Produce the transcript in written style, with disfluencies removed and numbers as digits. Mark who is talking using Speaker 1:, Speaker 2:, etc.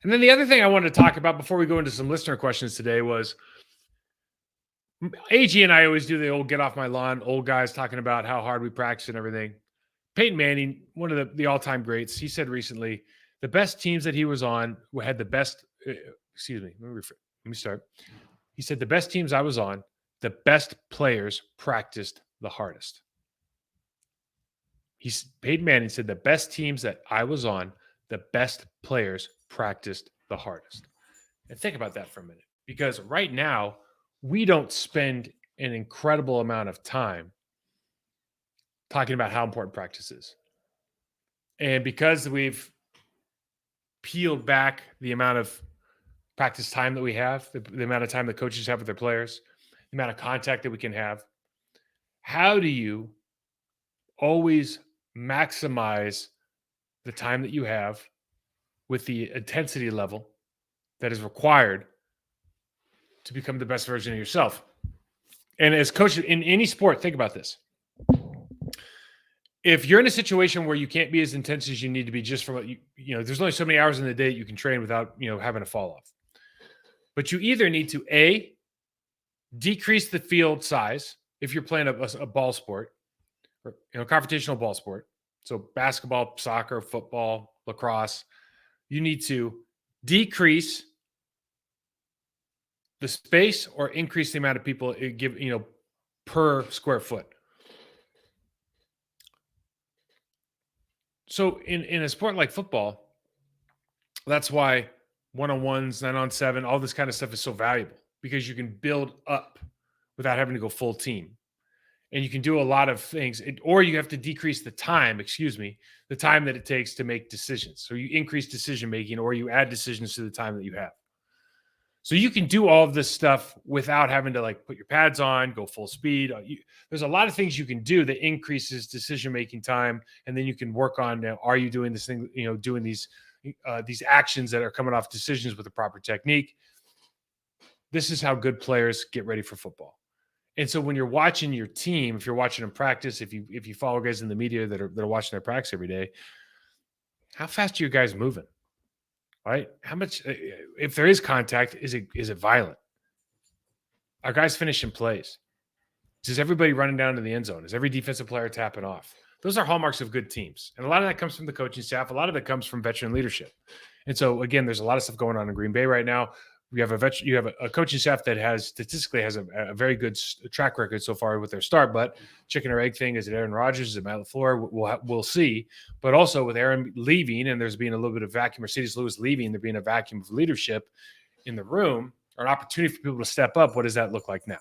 Speaker 1: And then the other thing I wanted to talk about before we go into some listener questions today was AG and I always do the old get off my lawn, old guys talking about how hard we practice and everything. Peyton Manning, one of the all-time greats, he said recently the best teams that he was on had the best, excuse me, let me start. He said the best teams I was on, the best players practiced the hardest. Peyton Manning said the best teams that I was on, the best players practiced the hardest. And think about that for a minute, because right now we don't spend an incredible amount of time talking about how important practice is. And because we've peeled back the amount of practice time that we have, the amount of time that coaches have with their players, the amount of contact that we can have, how do you always maximize the time that you have with the intensity level that is required to become the best version of yourself? And as coaches in any sport, think about this. If you're in a situation where you can't be as intense as you need to be just from what there's only so many hours in the day that you can train without, having a fall off. But you either need to decrease the field size if you're playing a ball sport or confrontational ball sport. So basketball, soccer, football, lacrosse, you need to decrease the space or increase the amount of people it give, per square foot. So in a sport like football, that's why 1-on-1s, 9-on-7, all this kind of stuff is so valuable, because you can build up without having to go full team. And you can do a lot of things, or you have to decrease the time that it takes to make decisions. So you increase decision making, or you add decisions to the time that you have. So you can do all of this stuff without having to put your pads on, go full speed. There's a lot of things you can do that increases decision-making time. And then you can work on, are you doing this thing, doing these actions that are coming off decisions with the proper technique. This is how good players get ready for football. And so when you're watching your team, if you're watching them practice, if you follow guys in the media that are watching their practice every day, how fast are your guys moving? Right? How much, if there is contact, is it violent? Are guys finishing plays? Is everybody running down to the end zone? Is every defensive player tapping off? Those are hallmarks of good teams. And a lot of that comes from the coaching staff. A lot of it comes from veteran leadership. And so, again, there's a lot of stuff going on in Green Bay right now. You have a coaching staff that statistically has a very good track record so far with their start. But chicken or egg thing, is it Aaron Rodgers? Is it Matt LaFleur? We'll see. But also with Aaron leaving, and there's been a little bit of vacuum, Mercedes Lewis leaving, there being a vacuum of leadership in the room, or an opportunity for people to step up. What does that look like now?